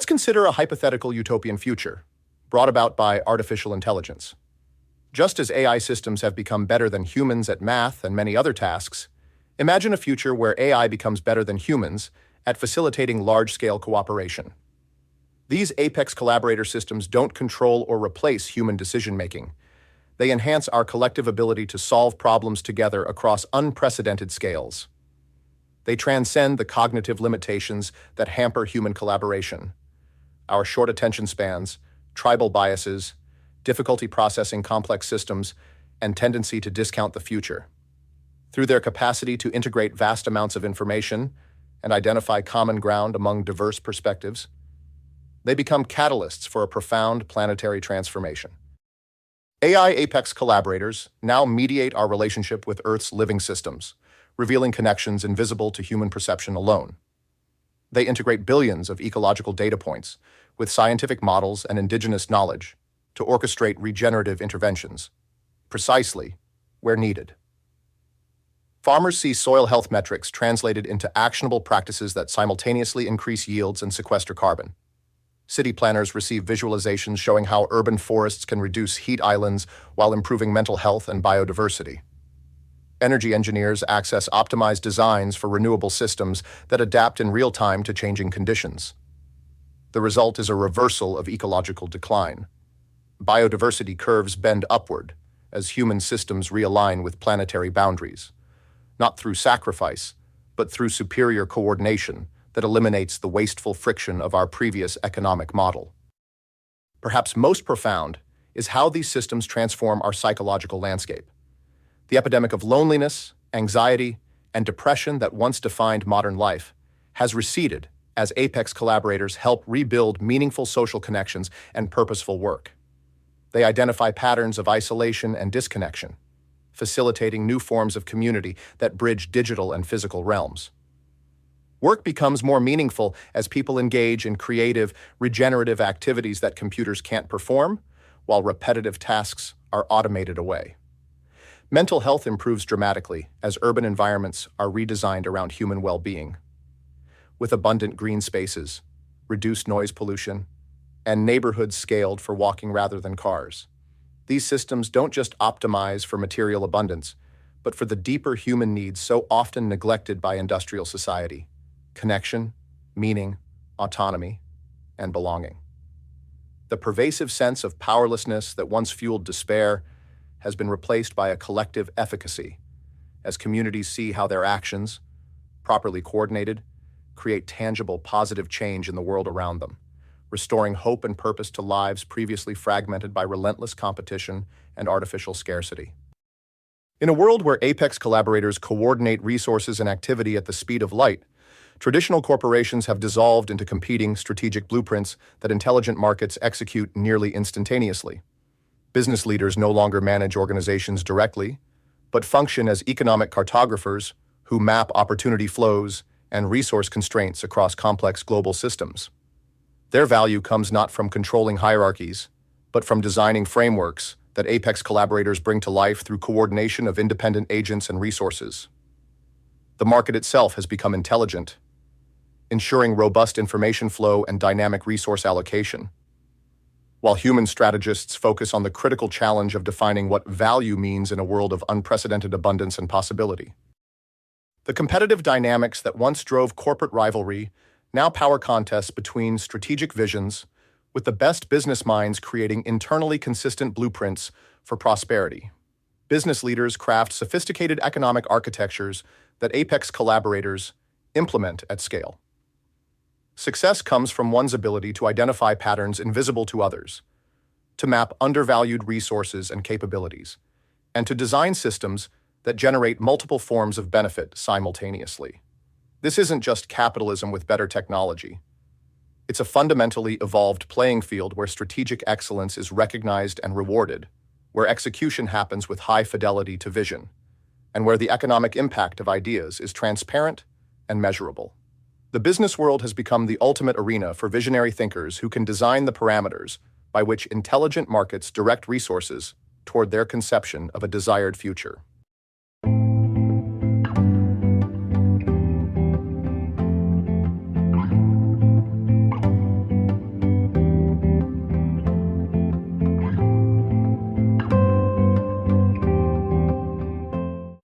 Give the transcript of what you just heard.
Let's consider a hypothetical utopian future, brought about by artificial intelligence. Just as AI systems have become better than humans at math and many other tasks, imagine a future where AI becomes better than humans at facilitating large-scale cooperation. These apex collaborator systems don't control or replace human decision-making. They enhance our collective ability to solve problems together across unprecedented scales. They transcend the cognitive limitations that hamper human collaboration. Our short attention spans, tribal biases, difficulty processing complex systems, and tendency to discount the future. Through their capacity to integrate vast amounts of information and identify common ground among diverse perspectives, they become catalysts for a profound planetary transformation. AI apex collaborators now mediate our relationship with Earth's living systems, revealing connections invisible to human perception alone. They integrate billions of ecological data points with scientific models and indigenous knowledge to orchestrate regenerative interventions, precisely where needed. Farmers see soil health metrics translated into actionable practices that simultaneously increase yields and sequester carbon. City planners receive visualizations showing how urban forests can reduce heat islands while improving mental health and biodiversity. Energy engineers access optimized designs for renewable systems that adapt in real time to changing conditions. The result is a reversal of ecological decline. Biodiversity curves bend upward as human systems realign with planetary boundaries, not through sacrifice, but through superior coordination that eliminates the wasteful friction of our previous economic model. Perhaps most profound is how these systems transform our psychological landscape. The epidemic of loneliness, anxiety, and depression that once defined modern life has receded as apex collaborators help rebuild meaningful social connections and purposeful work. They identify patterns of isolation and disconnection, facilitating new forms of community that bridge digital and physical realms. Work becomes more meaningful as people engage in creative, regenerative activities that computers can't perform, while repetitive tasks are automated away. Mental health improves dramatically as urban environments are redesigned around human well-being. With abundant green spaces, reduced noise pollution, and neighborhoods scaled for walking rather than cars, these systems don't just optimize for material abundance, but for the deeper human needs so often neglected by industrial society: connection, meaning, autonomy, and belonging. The pervasive sense of powerlessness that once fueled despair has been replaced by a collective efficacy, as communities see how their actions, properly coordinated, create tangible positive change in the world around them, restoring hope and purpose to lives previously fragmented by relentless competition and artificial scarcity. In a world where apex collaborators coordinate resources and activity at the speed of light, traditional corporations have dissolved into competing strategic blueprints that intelligent markets execute nearly instantaneously. Business leaders no longer manage organizations directly, but function as economic cartographers who map opportunity flows and resource constraints across complex global systems. Their value comes not from controlling hierarchies, but from designing frameworks that apex collaborators bring to life through coordination of independent agents and resources. The market itself has become intelligent, ensuring robust information flow and dynamic resource allocation, while human strategists focus on the critical challenge of defining what value means in a world of unprecedented abundance and possibility. The competitive dynamics that once drove corporate rivalry now power contests between strategic visions, with the best business minds creating internally consistent blueprints for prosperity. Business leaders craft sophisticated economic architectures that apex collaborators implement at scale. Success comes from one's ability to identify patterns invisible to others, to map undervalued resources and capabilities, and to design systems that generate multiple forms of benefit simultaneously. This isn't just capitalism with better technology. It's a fundamentally evolved playing field where strategic excellence is recognized and rewarded, where execution happens with high fidelity to vision, and where the economic impact of ideas is transparent and measurable. The business world has become the ultimate arena for visionary thinkers who can design the parameters by which intelligent markets direct resources toward their conception of a desired future.